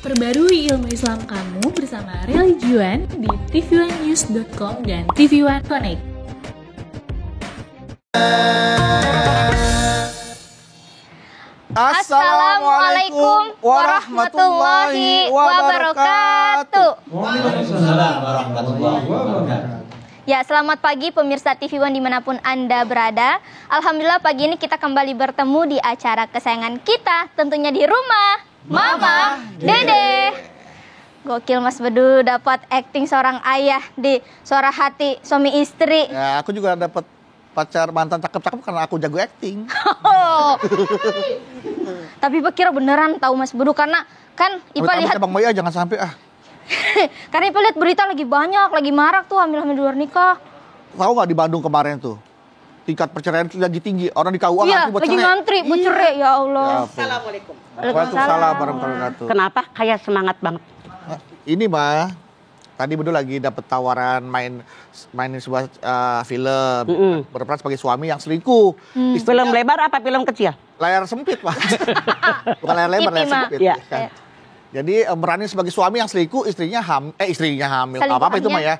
Perbarui ilmu Islam kamu bersama Religion di tv1news.com dan TV1 Connect. Assalamualaikum warahmatullahi wabarakatuh. Waalaikumsalam warahmatullahi wabarakatuh. Ya, selamat pagi pemirsa TV One dimanapun Anda berada. Alhamdulillah pagi ini kita kembali bertemu di acara kesayangan kita, tentunya di rumah Mama Dede. Gokil Mas Bedu, dapat acting seorang ayah di Suara Hati Suami Istri. Ya, aku juga dapat pacar mantan cakep-cakep karena aku jago acting. Tapi Bekir beneran tahu Mas Bedu, karena kan Ipa lihat Bang Maya jangan sampai karena Ipa lihat berita lagi banyak, lagi marak tuh hamil-hamil di luar nikah. Tahu nggak di Bandung kemarin tuh tingkat perceraian itu lagi tinggi, orang di KUA Iya, ngantri buat lagi cerai. ngantri buat cerai, ya Allah. Assalamualaikum. Waalaikumsalam warahmatullahi wabarakatuh. Kenapa kayak semangat banget? Ini mah tadi Bedu lagi dapat tawaran mainin sebuah film, berperan sebagai suami yang selingkuh. Film lebar apa film kecil? Layar sempit, Pak. Bukan layar lebar, layar TV, Ma. sempit. Iya. Kan? Jadi meranin sebagai suami yang selingkuh, istrinya hamil, apa itu mah ya.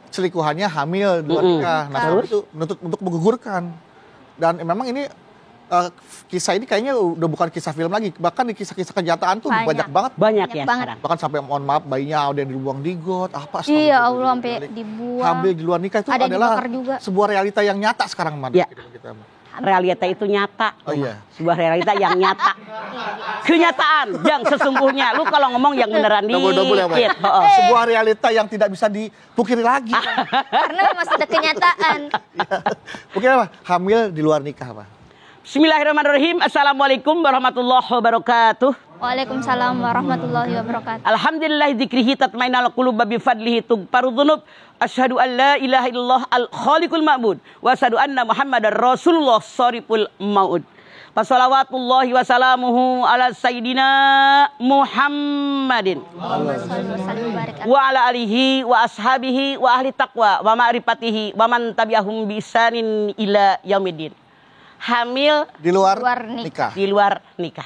Selingkuhannya hamil di luar nikah. Nah, suami itu menuntut untuk menggugurkan. Dan memang ini kisah ini kayaknya udah bukan kisah film lagi, bahkan di kisah-kisah kenyataan tuh Banyak. banyak banget. Banyak ya banget. sekarang. Bahkan sampai mohon maaf bayinya ada yang dibuang di got, apa Iya, Allah sampai dibuang. Hamil di luar nikah itu Ada yang adalah dibakar juga. sebuah realita yang nyata sekarang, Man. Ya. Kita, Man. Realita itu nyata. Oh iya. Sebuah realita yang nyata. Kenyataan yang sesungguhnya. Lu kalau ngomong yang beneran Double-double ya, Pak. dikit. Oh. Sebuah realita yang tidak bisa dipungkiri lagi. Karena masih ada kenyataan. Mungkin apa? Hamil di luar nikah, Pak. Bismillahirrahmanirrahim. Assalamualaikum warahmatullahi wabarakatuh. Waalaikumsalam warahmatullahi wabarakatuh. Alhamdulillah dzikrihi tatmainnul qulub bi fadlihi tughfaru dzunub. Asyhadu an la ilaha illallah al-khaliqul ma'bud wa asyhadu anna Muhammadar Rasulullah shariful maud. Wassalawatullahi wassalamuhu ala sayyidina Muhammadin wa ala alihi wa ashabihi wa ahli taqwa wa ma'rifatihi wa man tabi'ahum bi ihsanin ila yaumiddin. Hamil Di luar nikah. nikah. di luar nikah.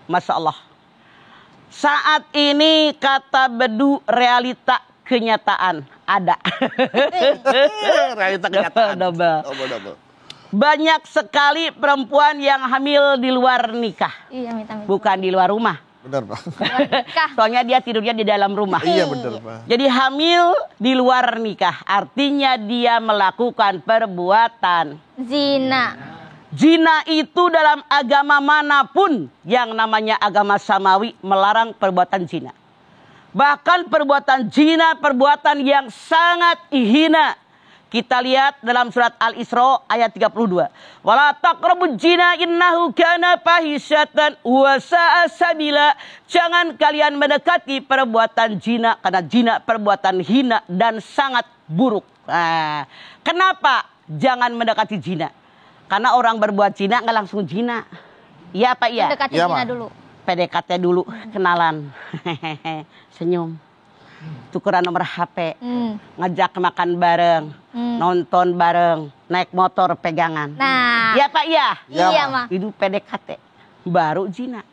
Masya Allah. Saat ini kata Bedu realita kenyataan ada. Realita kenyataan. Double. Double. Banyak sekali perempuan yang hamil di luar nikah. Iya, minta. Bukan di luar rumah. Benar, Pak. Nikah. Soalnya dia tidurnya di dalam rumah. Iya, benar, Pak. Jadi hamil di luar nikah. Artinya dia melakukan perbuatan Zina. zina. Itu dalam agama manapun yang namanya agama samawi melarang perbuatan zina. Bahkan perbuatan zina perbuatan yang sangat hina. Kita lihat dalam surat Al-Isra ayat 32. Wala taqrabuz zina innahu kana fahisyatan wa sa'a sabila. Jangan kalian mendekati perbuatan zina karena zina perbuatan hina dan sangat buruk. Nah, kenapa jangan mendekati zina? Karena orang berbuat zina nggak langsung zina. Iya apa iya? Mendekati Iya, zina Ma. dulu. PDKT dulu, kenalan. Senyum. Tukeran nomor HP. Ngajak makan bareng. Nonton bareng. Naik motor pegangan. Nah. Iya Pak iya? Iya, Iya, Ma. Ma. Itu PDKT. Baru zina.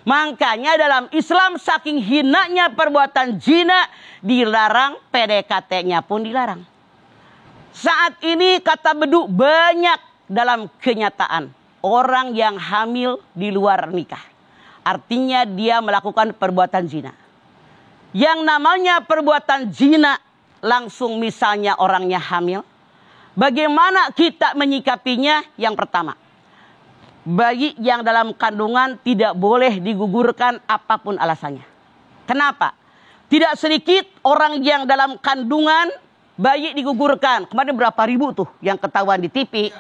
Makanya dalam Islam saking hinanya perbuatan zina dilarang, PDKT-nya pun dilarang. Saat ini kata Bedu banyak dalam kenyataan orang yang hamil di luar nikah. Artinya dia melakukan perbuatan zina. Yang namanya perbuatan zina langsung misalnya orangnya hamil. Bagaimana kita menyikapinya? Yang pertama, bayi yang dalam kandungan tidak boleh digugurkan apapun alasannya. Kenapa? Tidak sedikit orang yang dalam kandungan bayi digugurkan. Kemarin berapa ribu tuh yang ketahuan di TV.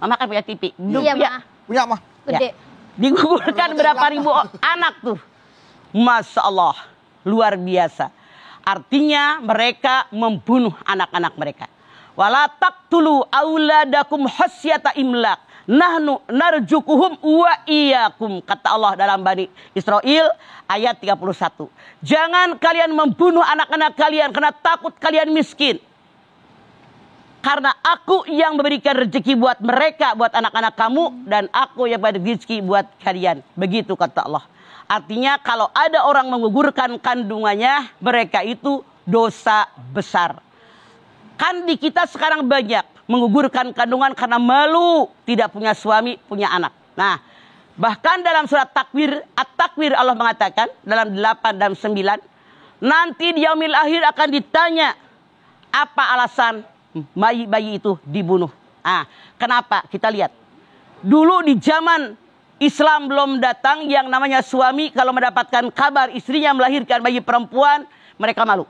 Mama kan punya TV. Iya, Ma. Punya, mah. Gede. Digugurkan berapa ribu anak tuh. Masya Allah. Luar biasa. Artinya mereka membunuh anak-anak mereka. Wala taqtulu auladakum khasyata imlak. Nahnu narjukuhum wa iyyakum. Kata Allah dalam Bani Israel ayat 31. Jangan kalian membunuh anak-anak kalian karena takut kalian miskin. Karena aku yang memberikan rezeki buat mereka, buat anak-anak kamu, dan aku yang memberi rezeki buat kalian. Begitu kata Allah. Artinya kalau ada orang menggugurkan kandungannya, mereka itu dosa besar. Kan di kita sekarang banyak menggugurkan kandungan karena malu, tidak punya suami, punya anak. Nah, bahkan dalam surat Takwir, At-Takwir Allah mengatakan dalam 8 dan 9, nanti di yaumil akhir akan ditanya apa alasan bayi-bayi itu dibunuh. Ah, kenapa? Kita lihat. Dulu di zaman Islam belum datang, yang namanya suami kalau mendapatkan kabar istrinya melahirkan bayi perempuan, mereka malu.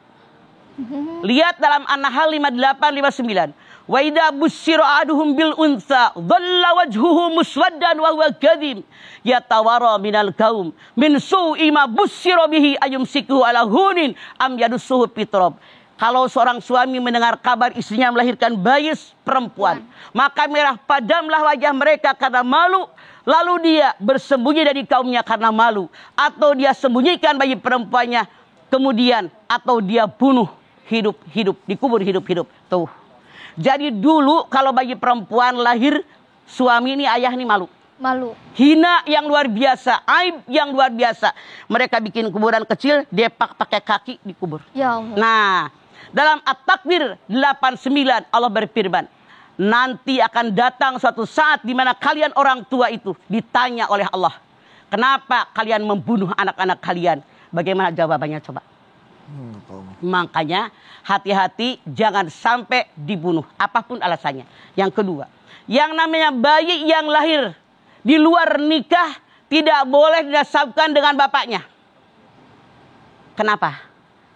Lihat dalam An-Nahl 58-59. Wa idza busyira ahaduhum bil unsa dhalla wajhuhu muswaddan wa huwa kadhim yatawara minal qaum min su'i ma busyira bihi ayumsikuhu ala hunin am yadussuhu fitrab. Kalau seorang suami mendengar kabar istrinya melahirkan bayi perempuan, maka merah padamlah wajah mereka karena malu. Lalu dia bersembunyi dari kaumnya karena malu. Atau dia sembunyikan bayi perempuannya. Kemudian, atau dia bunuh hidup-hidup, dikubur hidup-hidup. Tuh. Jadi dulu kalau bayi perempuan lahir, suami ini, ayah ini malu. Malu. Hina yang luar biasa, aib yang luar biasa. Mereka bikin kuburan kecil, depak pakai kaki, dikubur. Ya Allah. Nah, dalam At-Takwir 89 Allah berfirman, nanti akan datang suatu saat di mana kalian orang tua itu ditanya oleh Allah, kenapa kalian membunuh anak-anak kalian? Bagaimana jawabannya coba? Makanya hati-hati jangan sampai dibunuh apapun alasannya. Yang kedua, yang namanya bayi yang lahir di luar nikah tidak boleh dinasabkan dengan bapaknya. Kenapa?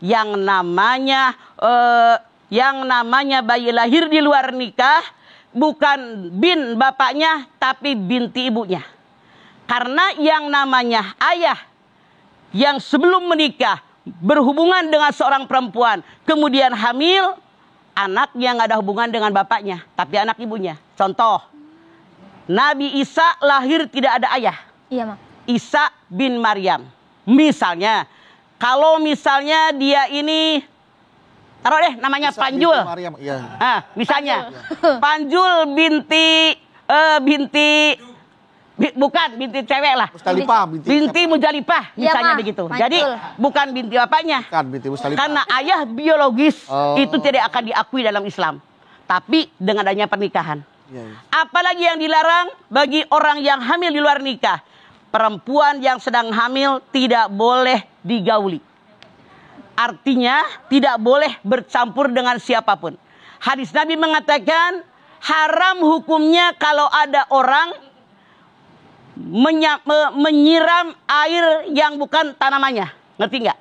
Yang namanya bayi lahir di luar nikah bukan bin bapaknya tapi binti ibunya. Karena yang namanya ayah yang sebelum menikah berhubungan dengan seorang perempuan kemudian hamil, anaknya nggak ada hubungan dengan bapaknya tapi anak ibunya. Contoh, Nabi Isa lahir tidak ada ayah. Iya, Ma. Isa bin Maryam. Misalnya, kalau misalnya dia ini, taruh deh namanya Isa Panjul. binti Maryam, iya. Nah, misalnya Panjul bukan binti cewek lah. Mustalifah, Binti Mujalifah, misalnya Ma, begitu. Panjul. Jadi bukan binti bapaknya. Bukan binti Mustalifah. Karena ayah biologis itu Oh. tidak akan diakui dalam Islam. Tapi dengan adanya pernikahan. Iya, iya. Apalagi yang dilarang bagi orang yang hamil di luar nikah. Perempuan yang sedang hamil tidak boleh digauli. Artinya tidak boleh bercampur dengan siapapun. Hadis Nabi mengatakan haram hukumnya kalau ada orang menyiram air yang bukan tanamannya. Ngerti nggak?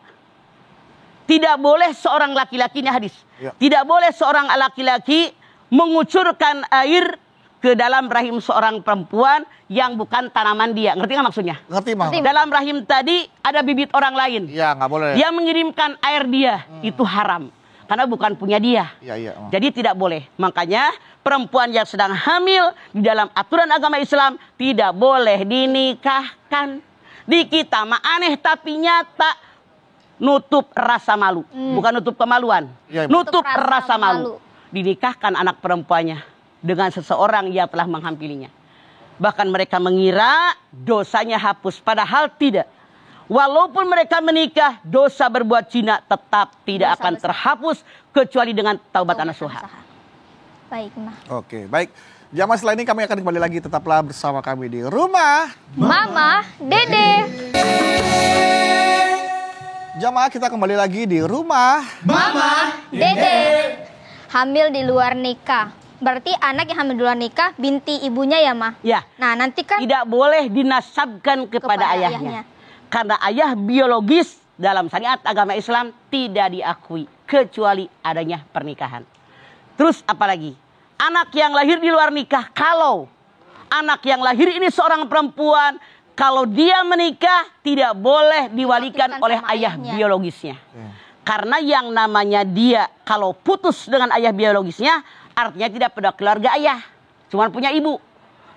Tidak boleh seorang laki-laki, ini hadis. Ya. Tidak boleh seorang laki-laki mengucurkan air ke dalam rahim seorang perempuan yang bukan tanaman dia. Ngerti nggak maksudnya? Ngerti, Mah? Dalam rahim tadi ada bibit orang lain. Iya, nggak boleh. Dia mengirimkan air dia. Itu haram. Karena bukan punya dia. Iya, iya. Mah. Jadi tidak boleh. Makanya perempuan yang sedang hamil di dalam aturan agama Islam tidak boleh dinikahkan. Di kita mah aneh tapi nyata. Nutup rasa malu. Bukan nutup kemaluan. Ya, nutup rasa malu. Dinikahkan anak perempuannya dengan seseorang yang telah menghampirinya. Bahkan mereka mengira dosanya hapus. Padahal tidak. Walaupun mereka menikah, dosa berbuat zina tetap tidak Dosa akan besar. terhapus kecuali dengan taubat nasuha. Baik, Ma. Oke, baik. Jamaah setelah ini kami akan kembali lagi. Tetaplah bersama kami di Rumah Mama, Dede. Jamaah, kita kembali lagi di Rumah Mama, Dede. Hamil di luar nikah. Berarti anak yang hamil di luar nikah binti ibunya ya, Ma? Ya. Nah, nanti kan Tidak boleh dinasabkan kepada ayahnya. Karena ayah biologis dalam syariat agama Islam tidak diakui kecuali adanya pernikahan. Terus apalagi? Anak yang lahir di luar nikah, kalau anak yang lahir ini seorang perempuan, kalau dia menikah tidak boleh diwalikan Diwakilkan oleh sama ayah ayahnya. biologisnya. Karena yang namanya dia kalau putus dengan ayah biologisnya artinya tidak pada keluarga ayah, cuma punya ibu.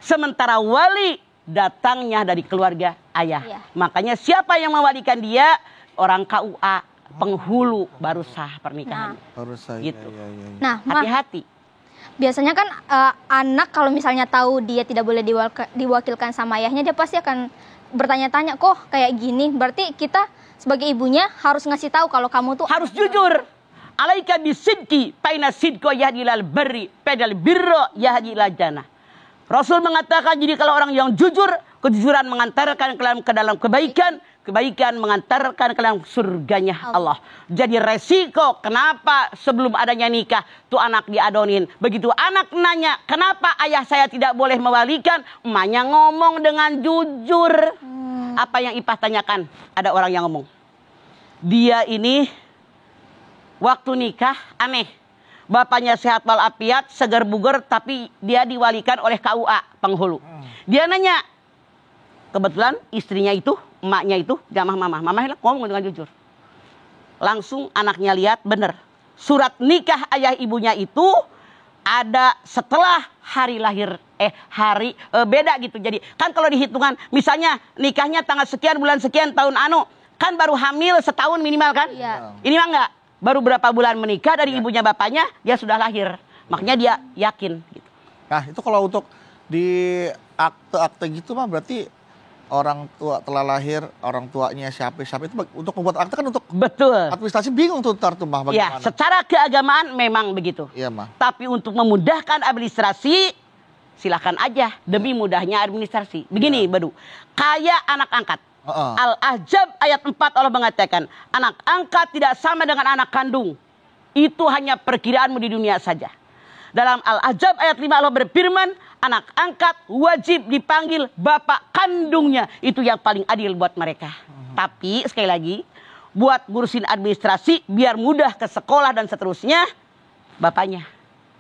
Sementara wali datangnya dari keluarga ayah. Iya. Makanya siapa yang mewalikan dia? Orang KUA, penghulu baru sah pernikahan. Harus saya. Gitu. Ya, ya, ya. Nah, Ma, Hati-hati. biasanya kan anak kalau misalnya tahu dia tidak boleh diwakilkan sama ayahnya, dia pasti akan bertanya-tanya, kok kayak gini. Berarti kita sebagai ibunya harus ngasih tahu kalau kamu tuh harus jujur. Alaika bisidqi, paina sidqa yahdi ilal barri, pedal birra yahdi ilal jannah. Rasul mengatakan, jadi kalau orang yang jujur, kejujuran mengantarkan ke dalam kebaikan, kebaikan mengantarkan ke dalam surganya Allah. Jadi resiko kenapa sebelum adanya nikah tuh anak diadonin. Begitu anak nanya, kenapa ayah saya tidak boleh mewalikan? Emaknya ngomong dengan jujur. Apa yang Ipah tanyakan? Ada orang yang ngomong, dia ini waktu nikah aneh. Bapaknya sehat walafiat, segar bugar, tapi dia diwalikan oleh KUA penghulu. Dia nanya, kebetulan istrinya itu, emaknya itu jamah mama ngomong dengan jujur. Langsung anaknya lihat, bener. Surat nikah ayah ibunya itu ada setelah hari lahir, beda gitu. Jadi kan kalau dihitungan, misalnya nikahnya tanggal sekian, bulan sekian, tahun anu, kan baru hamil setahun minimal kan? Iya. Ini mah enggak. Baru berapa bulan menikah dari ibunya bapaknya, dia sudah lahir. Makanya dia yakin. Gitu. Nah itu kalau untuk di akte-akte gitu mah berarti orang tua telah lahir, orang tuanya siapa itu untuk membuat akte kan untuk betul. Administrasi bingung tuh ntar tuh mah bagaimana. Ya, secara keagamaan memang begitu. Iya mah. Tapi untuk memudahkan administrasi, silakan aja demi mudahnya administrasi. Begini, Badu. Kayak anak angkat. Al-Ahzab ayat 4 Allah mengatakan, anak angkat tidak sama dengan anak kandung. Itu hanya perkiraanmu di dunia saja. Dalam Al-Ahzab ayat 5 Allah berfirman, anak angkat wajib dipanggil bapak kandungnya. Itu yang paling adil buat mereka. Tapi sekali lagi, buat ngurusin administrasi biar mudah ke sekolah dan seterusnya, bapaknya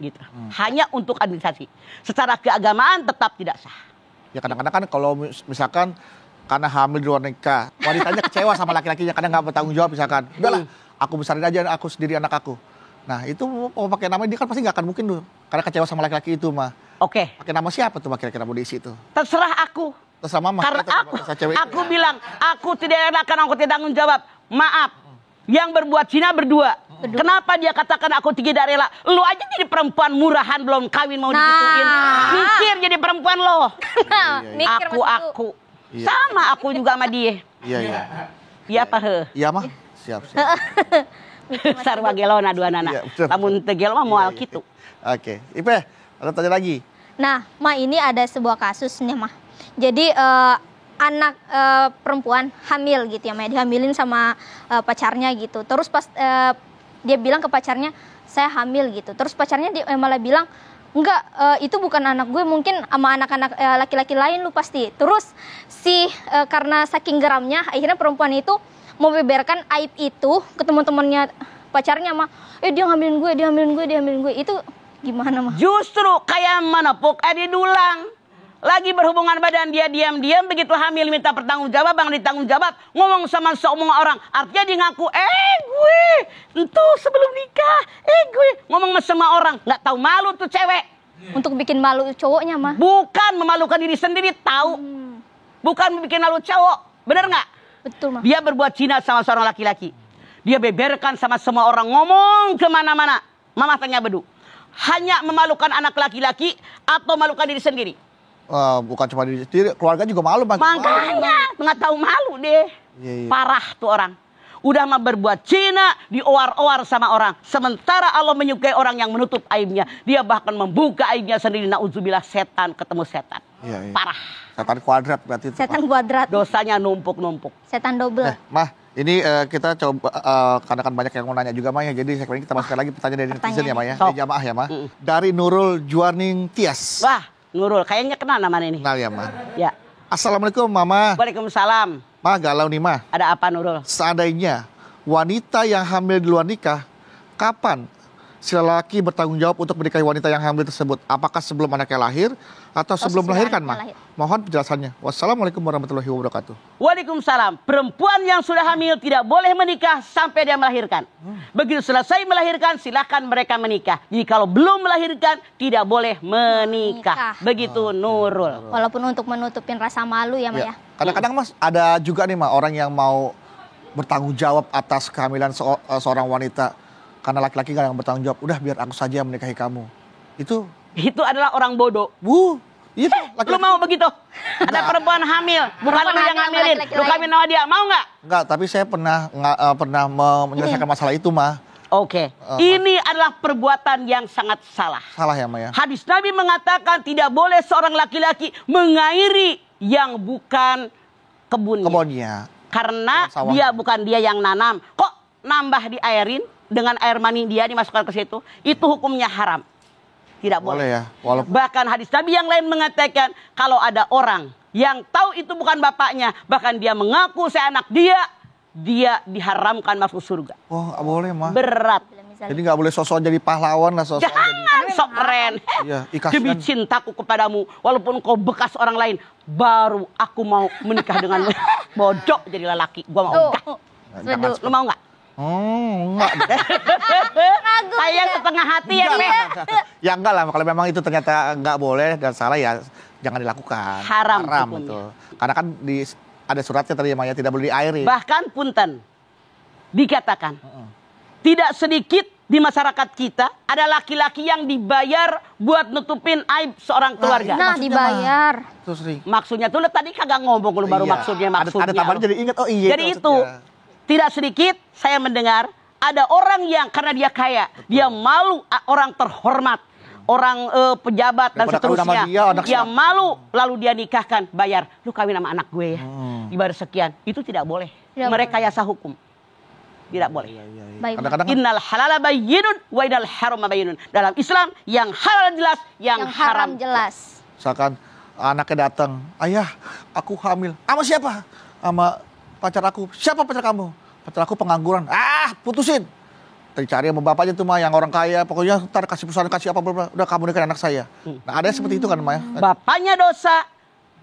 gitu. Hanya untuk administrasi. Secara keagamaan tetap tidak sah. Ya kadang-kadang kan kalau misalkan karena hamil di luar nikah, wanitanya kecewa sama laki-lakinya karena nggak bertanggung jawab misalkan. Udahlah, aku besarin aja aku sendiri anak aku. Nah itu mau pakai nama dia kan pasti nggak akan mungkin tuh, karena kecewa sama laki-laki itu mah. Oke. Pakai nama siapa tuh kira-kira mau diisi tuh? Terserah aku. Terserah mama. Karena aku bilang, aku tidak akan aku tidak tanggung jawab. Maaf, yang berbuat zina berdua. Kenapa dia katakan aku tidak rela? Lu aja jadi perempuan murahan belum kawin mau digituin. Mikir jadi perempuan lo. Mikir aku. Iya. Sama aku juga sama dia. Iya. Iya apa he? Iya mah. Siap. Sarwa gelona dua nana. Lamun teu gelo mah moal kitu. Oke. Ipe, ada tanya lagi. Nah, Ma, ini ada sebuah kasus nih, Ma. Jadi anak perempuan hamil gitu ya, Ma. Dihamilin sama pacarnya gitu. Terus pas dia bilang ke pacarnya, saya hamil gitu. Terus pacarnya malah bilang, enggak, itu bukan anak gue, mungkin sama anak-anak laki-laki lain lu pasti. Terus karena saking geramnya, akhirnya perempuan itu membeberkan aib itu ke teman-temannya pacarnya, mah. Dia ngambilin gue. Itu gimana, mah? Justru kayak mana pok dulang. Lagi berhubungan badan dia diam-diam, begitu hamil minta pertanggungjawab, bang ditanggung jawab, ngomong sama seomong orang. Artinya dia ngaku, gue itu sebelum nikah, gue ngomong sama orang, nggak tahu malu tuh cewek. Untuk bikin malu cowoknya, mah. Bukan memalukan diri sendiri, tahu. Bukan bikin malu cowok, bener nggak? Betul, mah. Dia berbuat zina sama seorang laki-laki. Dia beberkan sama semua orang, ngomong kemana-mana. Mama tanya Bedu, hanya memalukan anak laki-laki atau memalukan diri sendiri? Bukan cuma diri sendiri, keluarga juga malu. Makanya nggak tahu malu deh. Iya. Parah tuh orang. Udah mah berbuat zina, dioar-oar sama orang. Sementara Allah menyukai orang yang menutup aibnya. Dia bahkan membuka aibnya sendiri. Na'udzubillah, setan ketemu setan. Iya. Parah. Setan kuadrat berarti itu. Setan kuadrat. Dosanya numpuk-numpuk. Setan double. Mah, ini kita coba, karena kan banyak yang mau nanya juga, Mah ya. Jadi saya kita masukkan lagi pertanyaan dari netizen ya, Mah ya. Dari jamaah ya, Mah. Dari Nurul Juarning Tias. Wah, Nurul, kayaknya kenal namanya ini. Kenal ya, Mah. Ya. Assalamualaikum, Mama. Waalaikumsalam. Mah, galau nih, Mah. Ada apa, Nurul? Seandainya wanita yang hamil di luar nikah, kapan si lelaki bertanggung jawab untuk menikahi wanita yang hamil tersebut? Apakah sebelum anaknya lahir atau sebelum melahirkan, Mah? Mohon penjelasannya. Wassalamualaikum warahmatullahi wabarakatuh. Waalaikumsalam. Perempuan yang sudah hamil tidak boleh menikah sampai dia melahirkan. Begitu selesai melahirkan, silakan mereka menikah. Jadi kalau belum melahirkan, tidak boleh menikah. Begitu, Nurul. Walaupun untuk menutupin rasa malu ya, Ma ya. Kadang-kadang, Mas, ada juga nih, Mah, orang yang mau bertanggung jawab atas kehamilan seorang wanita karena laki-laki gak yang bertanggung jawab. Udah biar aku saja yang menikahi kamu. Itu adalah orang bodoh. Itu Lu mau begitu? Ada perempuan hamil, bukan lu yang hamilin. Lu kawin sama dia, mau nggak? Enggak, tapi saya pernah menyelesaikan masalah itu, mah. Oke. Ini adalah perbuatan yang sangat salah. Salah ya, Ma ya? Hadis Nabi mengatakan tidak boleh seorang laki-laki mengairi yang bukan kebunnya. Karena bukan dia yang nanam. Kok nambah diairin dengan air mani dia dimasukkan ke situ? Itu hukumnya haram. Tidak boleh ya. Bahkan hadis Nabi yang lain mengatakan kalau ada orang yang tahu itu bukan bapaknya, bahkan dia mengaku saya anak dia diharamkan masuk surga. Oh, nggak boleh, mah. Berat. Jadi nggak boleh sosok jadi pahlawan lah, sosok. Jangan sok keren. Iya, demi cintaku kepadamu, walaupun kau bekas orang lain, baru aku mau menikah denganmu. Bodoh jadi lelaki, gua mau enggak. Lu mau enggak? Enggak. Sayang setengah hati ya, Ya enggak lah, kalau memang itu ternyata enggak boleh dan salah ya jangan dilakukan. Haram betul. Karena kan ada suratnya tadi ya, Maya, tidak boleh diairi. Bahkan punten dikatakan tidak sedikit di masyarakat kita ada laki-laki yang dibayar buat nutupin aib seorang keluarga. Nah, dibayar. Maksudnya tuh tadi kagak ngomong lu baru maksudnya. Ada tambahan jadi ingat, oh iya. Jadi itu tidak sedikit saya mendengar ada orang yang karena dia kaya, dia malu orang terhormat, orang pejabat dan seterusnya. Dia malu lalu dia nikahkan, bayar. Lu kawin sama anak gue ya. Dibayar sekian. Itu tidak boleh. Merekayasa hukum. Tidak boleh. Kadang-kadang innal halala bayyinun wa innal harama bayyinun. Dalam Islam yang halal jelas, yang haram jelas. Misalkan anaknya datang, "Ayah, aku hamil." Sama siapa? Sama pacar aku. Siapa pacar kamu? Pacar aku pengangguran. Putusin. Cari sama bapaknya tuh, mah, yang orang kaya. Pokoknya ntar kasih perusahaan, kasih apa-apa. Udah kamu nikahin anak saya. Nah, ada seperti itu kan, Maya? Bapaknya dosa.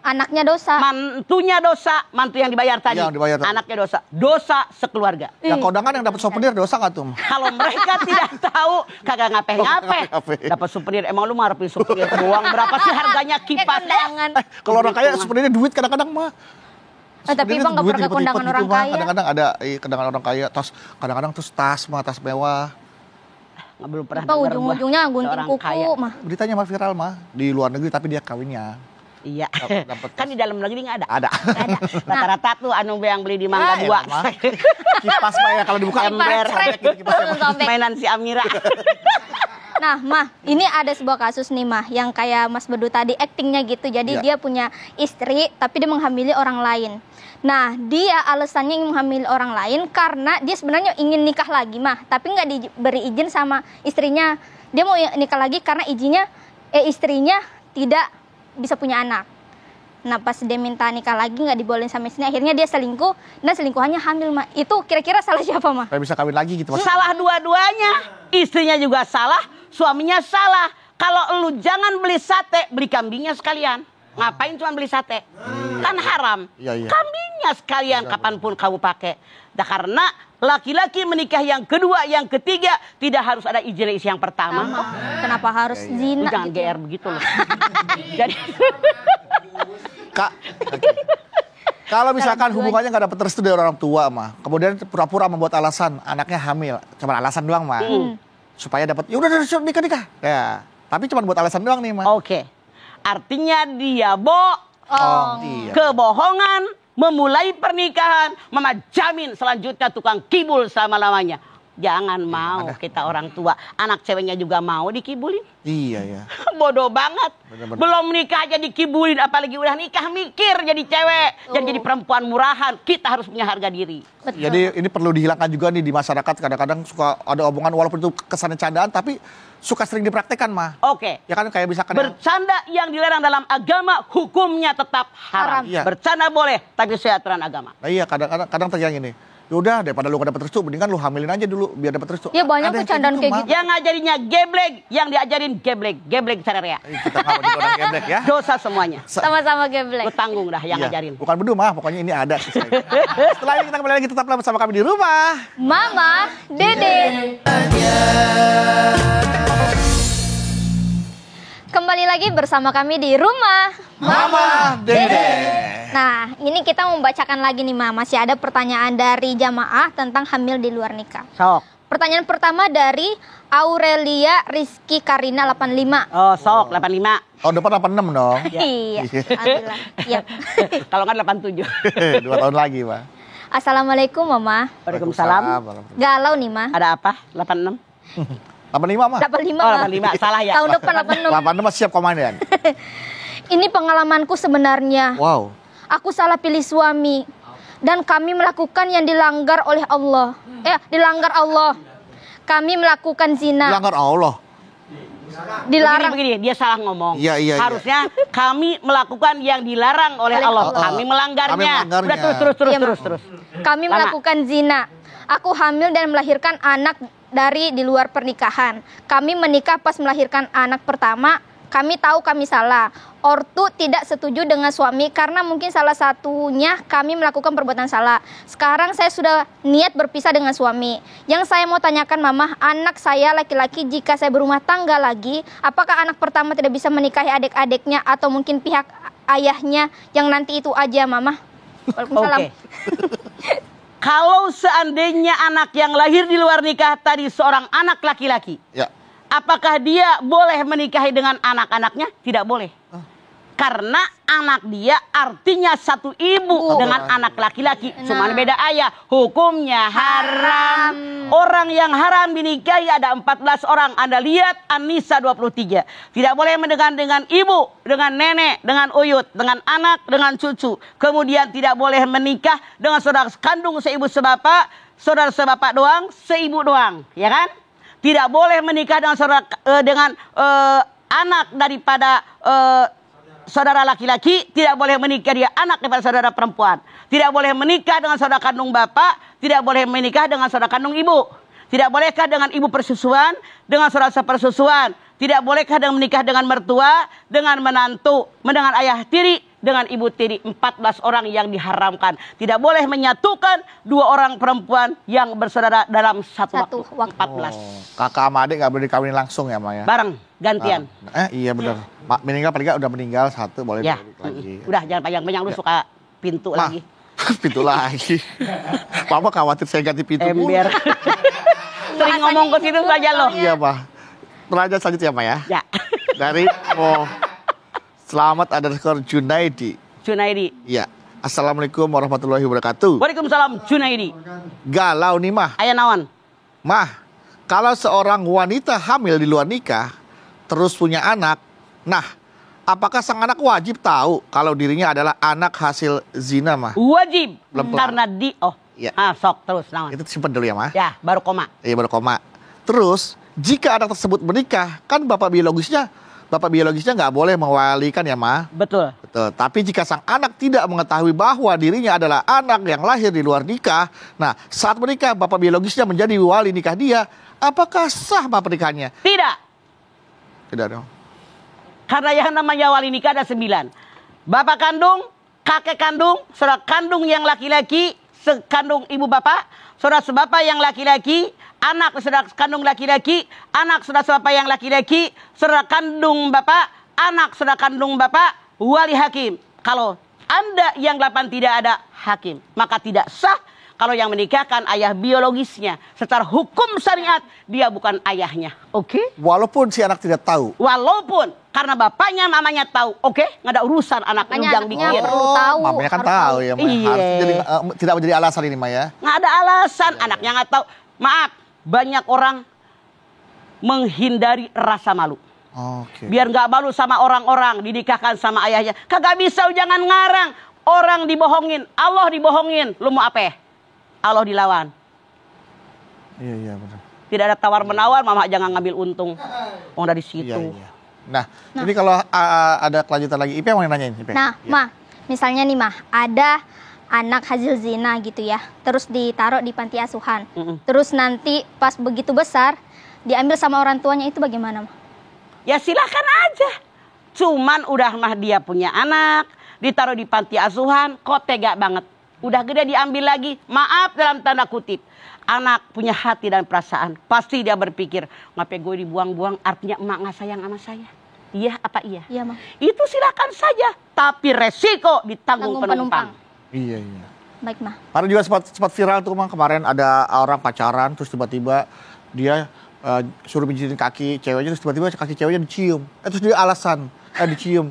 Anaknya dosa. Mantunya dosa. Mantu yang dibayar tadi. Yang dibayar tadi. Anaknya dosa. Dosa sekeluarga. Yang kondangan yang dapat souvenir dosa nggak tuh? Kalau mereka tidak tahu, kagak ngapain-ngapain. Dapat souvenir. Emang lu mah harapin souvenir doang. Berapa sih harganya kipas? Kalau orang kaya souvenirnya duit kadang-kadang, mah. Tapi Bang nggak pernah ke kondangan orang kaya. Kadang-kadang ada kondangan orang kaya, kadang-kadang terus tas mewah. Belum pernah. Ujung-ujungnya gunting kuku, mah. Beritanya mah viral, mah, di luar negeri tapi dia kawinnya. Iya. Kan di dalam negeri nggak ada. Ada. Rata-rata tuh yang beli di Mangga 2. Kipas, mah, ya kalau dibuka ember. Mainan si Amira. Nah, Mah, ini ada sebuah kasus nih, Mah, yang kayak Mas Bedu tadi aktingnya gitu. Jadi dia punya istri, tapi dia menghamili orang lain. Nah, dia alasannya ingin menghamili orang lain karena dia sebenarnya ingin nikah lagi, Mah. Tapi nggak diberi izin sama istrinya. Dia mau nikah lagi karena istrinya tidak bisa punya anak. Nah, pas dia minta nikah lagi nggak dibolehin sama istrinya. Akhirnya dia selingkuh dan selingkuhannya hamil, Mah. Itu kira-kira salah siapa, Mah? Kayak bisa kawin lagi gitu, Mas. Salah dua-duanya. Istrinya juga salah, suaminya salah. Kalau lu jangan beli sate, beli kambingnya sekalian. Ngapain cuma beli sate? Kan haram. Kambingnya sekalian kapanpun kamu pakai. Nah, karena laki-laki menikah yang kedua, yang ketiga, tidak harus ada izin istri yang pertama. Kenapa harus zina? Jangan GR begitu loh. Jadi Kak, kalau misalkan hubungannya nggak dapat restu dari orang tua, mah, kemudian pura-pura membuat alasan anaknya hamil, cuma alasan doang, mah, supaya dapat, ya udah nikah. Ya, tapi cuma buat alasan doang nih, mah. Oke. Artinya dia kebohongan, memulai pernikahan, Mama jamin selanjutnya tukang kibul selama-lamanya. Jangan mau kita orang tua, anak ceweknya juga mau dikibulin. Iya ya. Bodoh banget. Bener-bener. Belum nikah aja dikibulin, apalagi udah nikah mikir jadi cewek, dan jadi perempuan murahan. Kita harus punya harga diri. Betul. Jadi ini perlu dihilangkan juga nih di masyarakat. Kadang-kadang suka ada omongan walaupun itu kesannya candaan, tapi suka sering dipraktekkan, mah. Oke. Ya kan kayak misalkan bercanda yang dilarang dalam agama hukumnya tetap haram. Iya. Bercanda boleh, tapi sesuai aturan agama. Nah, iya, kadang terjadi gini. Yaudah, daripada lu gak dapet restu, mendingan lu hamilin aja dulu biar dapet restu. Ya banyak bercandaan kayak gitu. Yang ngajarinya geblek, yang diajarin geblek cererea. Kita gak mau digodang geblek ya. Dosa semuanya. Sama-sama geblek. Lu tanggung dah yang ngajarin. Bukan bedu, mah, pokoknya ini ada. Setelah ini kita kembali lagi, tetaplah bersama kami di rumah Mama Dede. Kembali lagi bersama kami di rumah Mama Dede. Nah, ini kita membacakan lagi nih, Ma. Masih ada pertanyaan dari jamaah tentang hamil di luar nikah. Sok. Pertanyaan pertama dari Aurelia Rizky Karina 85. Oh, sok 85. Tahun depan 86 dong. Iya, alhamdulillah. Iya. Kalau nggak 87. 2 tahun lagi, Pak. Assalamualaikum, Mama. Waalaikumsalam. Galau nih, Ma. Ada apa? 86? 85, Mah. 85, Oh, Ma. 85. Salah ya. Tahun depan 86. 86 masih siap komandan. Ini pengalamanku sebenarnya. Wow. Aku salah pilih suami. Dan kami melakukan yang dilanggar oleh Allah. Dilanggar Allah. Kami melakukan zina. Dilanggar Allah. Dilarang. Begini, dia salah ngomong. Iya. Harusnya kami melakukan yang dilarang oleh Allah. Kami melanggarnya. Udah terus. Kami melakukan zina. Aku hamil dan melahirkan anak dari di luar pernikahan. Kami menikah pas melahirkan anak pertama. Kami tahu kami salah. Ortu tidak setuju dengan suami karena mungkin salah satunya kami melakukan perbuatan salah. Sekarang saya sudah niat berpisah dengan suami. Yang saya mau tanyakan, Mama, anak saya laki-laki jika saya berumah tangga lagi, apakah anak pertama tidak bisa menikahi adik-adiknya atau mungkin pihak ayahnya yang nanti itu aja, Mama? Waalaikumsalam. Oke. Kalau seandainya anak yang lahir di luar nikah tadi seorang anak laki-laki, Ya. apakah dia boleh menikahi dengan anak-anaknya? Tidak boleh. Karena anak dia artinya satu ibu dengan anak laki-laki. Cuma beda ayah. Hukumnya haram. Orang yang haram dinikahi ada 14 orang. Anda lihat An-Nisa 23. Tidak boleh mendengar dengan ibu, dengan nenek, dengan uyut, dengan anak, dengan cucu. Kemudian tidak boleh menikah dengan saudara kandung seibu sebapak, saudara sebapak doang, seibu doang. Ya kan? Tidak boleh menikah dengan saudara anak daripada saudara laki-laki, tidak boleh menikah dia anak daripada saudara perempuan. Tidak boleh menikah dengan saudara kandung bapak, tidak boleh menikah dengan saudara kandung ibu. Tidak bolehkah dengan ibu persusuan, dengan saudara sepersusuan. Tidak bolehkah dengan menikah dengan mertua, dengan menantu, dengan ayah tiri, dengan ibu tiri. 14 orang yang diharamkan. Tidak boleh menyatukan 2 orang perempuan yang bersaudara dalam satu waktu. 14. Kakak sama adik nggak boleh dikawinin langsung ya, Maya? Bareng, gantian. Iya benar. Meninggal paling nggak udah meninggal satu boleh Ya. lagi. Udah jangan panjang-panjang lu suka pintu lagi. Pintu lagi. Papa khawatir saya ganti pintu. Ember. Sering ngomong ke situ saja loh. Iya, Pak. Pertanyaan selanjutnya, Pak ya. Ya. Dari Selamat _ Junaidi. Junaidi. Iya. Assalamualaikum warahmatullahi wabarakatuh. Waalaikumsalam Junaidi. Galau nih, Mah. Ayah nawan. Mah, kalau seorang wanita hamil di luar nikah, terus punya anak, nah, apakah sang anak wajib tahu kalau dirinya adalah anak hasil zina, Mah? Wajib. Belum Karena Ya. sok terus nawan. Itu simpen dulu ya, Mah. Ya, baru koma. Iya, baru koma. Terus, jika anak tersebut menikah, kan bapak biologisnya nggak boleh mewalikan ya, Ma? Betul. Betul. Tapi jika sang anak tidak mengetahui bahwa dirinya adalah anak yang lahir di luar nikah, nah saat menikah bapak biologisnya menjadi wali nikah dia, apakah sah pernikahannya? Tidak. Tidak dong. Karena yang namanya wali nikah ada 9. Bapak kandung, kakek kandung, saudara kandung yang laki-laki, sekandung ibu bapak, saudara sebapak yang laki-laki, anak saudara kandung laki-laki, anak saudara sebapak yang laki-laki, saudara kandung bapak, anak saudara kandung bapak, wali hakim. Kalau Anda yang 8 tidak ada hakim, maka tidak sah kalau yang menikahkan ayah biologisnya. Secara hukum syariat, dia bukan ayahnya. Oke? Walaupun si anak tidak tahu. Walaupun karena bapaknya, mamanya tahu. Oke? Nggak ada urusan anak lu yang bikin. Perlu tahu. Mamanya kan tahu ya, Ma. Iya. Harus tidak menjadi alasan ini, Ma ya. Nggak ada alasan, anaknya nggak tahu. Maaf, banyak orang menghindari rasa malu. Oke. Biar nggak malu sama orang-orang, dinikahkan sama ayahnya. Kagak bisa, jangan ngarang. Orang dibohongin, Allah dibohongin. Lu mau apa? Allah dilawan. Iya, benar. Tidak ada tawar-menawar, mama jangan ngambil untung. Oh, dari situ. Iya. Nah, ini kalau ada kelanjutan lagi, Ipe mau nanyain, Ipe. Nah, Ya. Ma, misalnya nih, Ma, ada anak hasil zina gitu ya, terus ditaruh di panti asuhan. Terus nanti pas begitu besar, diambil sama orang tuanya, itu bagaimana, Ma? Ya silakan aja. Cuman udah mah dia punya anak, ditaruh di panti asuhan, kok tega banget. Udah gede diambil lagi, maaf dalam tanda kutip. Anak punya hati dan perasaan. Pasti dia berpikir, ngapain gue dibuang-buang, artinya emak gak sayang sama saya. Iya apa iya? Iya, Ma. Itu silakan saja. Tapi resiko ditanggung penumpang. Iya. Baik, Mah. Karena juga sempat viral tuh Mah, kemarin ada orang pacaran terus tiba-tiba dia suruh pijitin kaki ceweknya, terus tiba-tiba kaki ceweknya dicium. Terus dia dicium.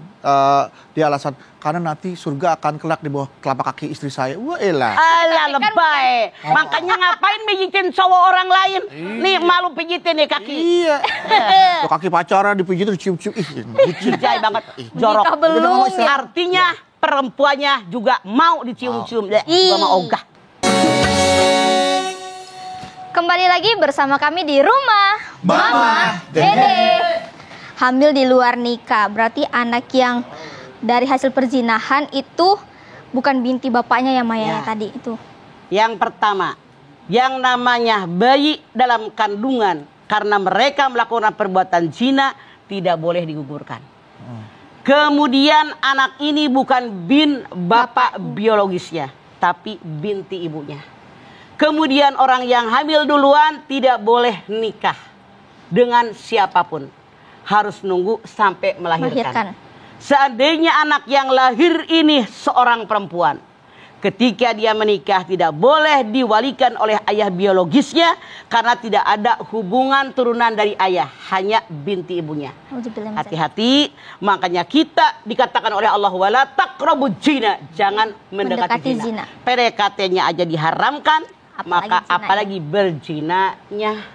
Dia alasan karena nanti surga akan kelak di bawah telapak kaki istri saya. Wah elah. Alah lebay. Makanya ngapain pijitin cowok orang lain? Nih malu pijitin nih kaki. Iya. Tuh, kaki pacaran dipijitin dicium-cium. Ih, bucin. Jai banget. Jorok. Nikah belum. Artinya perempuannya juga mau dicium-cium. Gua mau ogah. Kembali lagi bersama kami di rumah Mama Dede. Hamil di luar nikah, berarti anak yang dari hasil perzinahan itu bukan binti bapaknya ya Maya tadi itu. Yang pertama, yang namanya bayi dalam kandungan karena mereka melakukan perbuatan zina tidak boleh digugurkan. Kemudian anak ini bukan bin bapak biologisnya, tapi binti ibunya. Kemudian orang yang hamil duluan tidak boleh nikah dengan siapapun. Harus nunggu sampai melahirkan. Seandainya anak yang lahir ini seorang perempuan, ketika dia menikah tidak boleh diwalikan oleh ayah biologisnya karena tidak ada hubungan turunan dari ayah, hanya binti ibunya. Hati-hati, makanya kita dikatakan oleh Allah wala taqrabuz zina, jangan mendekati zina. PDKT-nya aja diharamkan, apalagi berzinanya.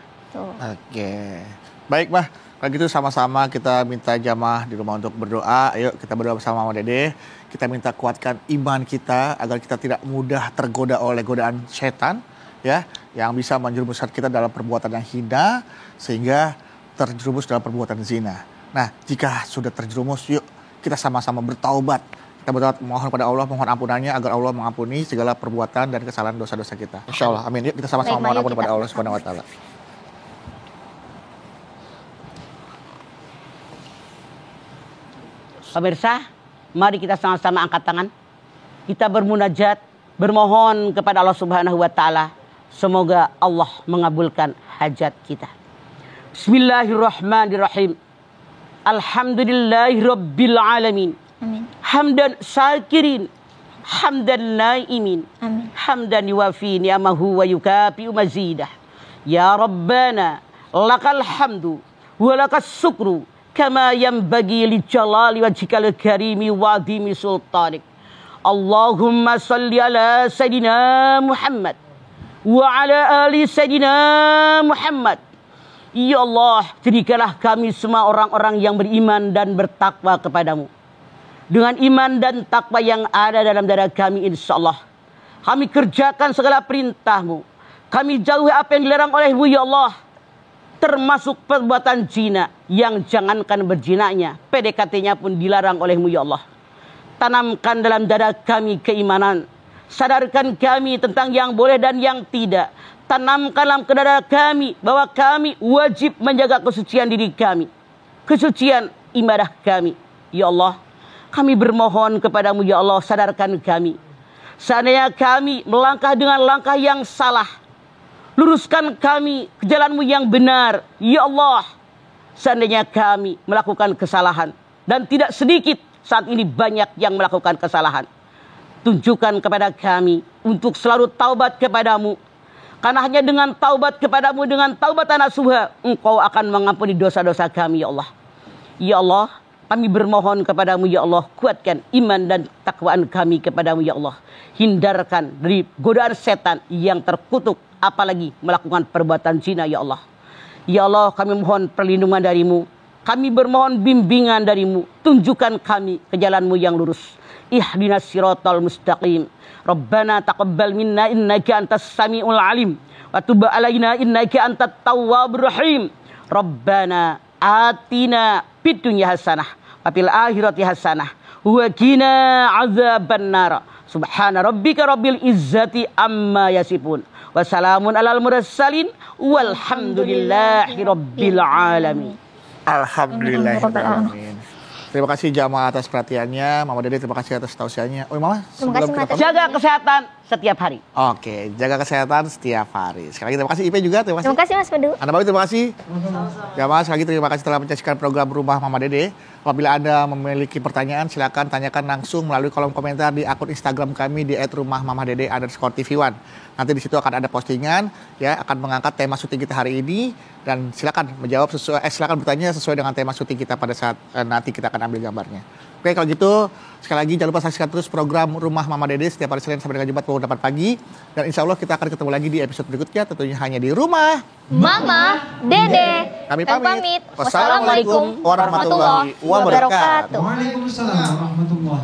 Oke. Baik, Mah. Kalau gitu sama-sama kita minta jamaah di rumah untuk berdoa. Ayo kita berdoa bersama Mama Dede. Kita minta kuatkan iman kita agar kita tidak mudah tergoda oleh godaan setan, ya, yang bisa menjerumuskan kita dalam perbuatan yang hina sehingga terjerumus dalam perbuatan zina. Nah, jika sudah terjerumus, yuk kita sama-sama bertaubat. Kita berdoa mohon pada Allah, mohon ampunannya agar Allah mengampuni segala perbuatan dan kesalahan dosa-dosa kita. Insyaallah. Amin. Yuk kita sama-sama mohon ampun kepada Allah Subhanahu wa taala. Pemirsa, mari kita sama-sama angkat tangan. Kita bermunajat, bermohon kepada Allah Subhanahu wa taala. Semoga Allah mengabulkan hajat kita. Bismillahirrahmanirrahim. Alhamdulillahirabbil alamin. Amin. Hamdan syakirin, hamdan naimin. Amin. Hamdan yuwafi ni'amahu wa yukafi'u mazidah. Ya Rabbana, lakal hamdu wa lakas syukru. Kama yanbaghi li jalali wajhikal karimi wa adhimi sultanik. Allahumma salli ala Sayyidina Muhammad wa ala ali Sayyidina Muhammad. Ya Allah, jadikanlah kami semua orang-orang yang beriman dan bertakwa kepadamu. Dengan iman dan takwa yang ada dalam dada kami, insyaallah kami kerjakan segala perintahmu. Kami jauhi apa yang dilarang olehmu, ya Allah. Termasuk perbuatan zina yang jangankan berzinanya, PDKT-nya pun dilarang olehmu, ya Allah. Tanamkan dalam dada kami keimanan. Sadarkan kami tentang yang boleh dan yang tidak. Tanamkan dalam dada kami bahwa kami wajib menjaga kesucian diri kami, kesucian ibadah kami. Ya Allah, kami bermohon kepadamu, ya Allah, sadarkan kami. Seandainya kami melangkah dengan langkah yang salah, luruskan kami ke jalanmu yang benar. Ya Allah, seandainya kami melakukan kesalahan, dan tidak sedikit saat ini banyak yang melakukan kesalahan, tunjukkan kepada kami untuk selalu taubat kepadamu. Karena hanya dengan taubat kepadamu, dengan taubat nasuha, Engkau akan mengampuni dosa-dosa kami, ya Allah. Ya Allah, kami bermohon kepadamu, ya Allah, kuatkan iman dan takwaan kami kepadamu, ya Allah. Hindarkan dari godaan setan yang terkutuk, apalagi melakukan perbuatan zina, ya Allah. Ya Allah, kami mohon perlindungan darimu. Kami bermohon bimbingan darimu. Tunjukkan kami ke jalanmu yang lurus. Ihdinas siratal mustaqim. Rabbana taqabbal minna innaka antas samiul alim. Wa tub alaina innaka antat tawwabur rahim. Rabbana atina fid dunya hasanah wa fil akhirati hasanah wa qina adzabannar. Subhana rabbika rabbil izzati amma yasifun. Wassalamun alal mursalin walhamdulillahi rabbil alamin. Alhamdulillahirrahmanirrahim. Terima kasih jamaah atas perhatiannya. Mama Dede terima kasih atas tausiahnya. Oh, Mama, Terima kasih, Mama. Jaga kesehatan, setiap hari. Oke, jaga kesehatan setiap hari. Sekali lagi terima kasih Ipe juga, terima kasih. Terima kasih Mas Pedu. Anda baik, terima kasih. Ya Mas, sekali lagi terima kasih telah menyaksikan program Rumah Mama Dede. Apabila Anda memiliki pertanyaan, silakan tanyakan langsung melalui kolom komentar di akun Instagram kami di @rumahmamadede_tv1. Nanti di situ akan ada postingan, ya, akan mengangkat tema syuting kita hari ini dan silakan menjawab silakan bertanya sesuai dengan tema syuting kita pada saat nanti kita akan ambil gambarnya. Oke, kalau gitu sekali lagi jangan lupa saksikan terus program Rumah Mama Dede setiap hari Senin sampai dengan Jumat pukul 8 pagi. Dan insya Allah kita akan ketemu lagi di episode berikutnya, tentunya hanya di Rumah Mama Dede. Kami pamit. Wassalamualaikum warahmatullahi wabarakatuh. Waalaikumsalam warahmatullahi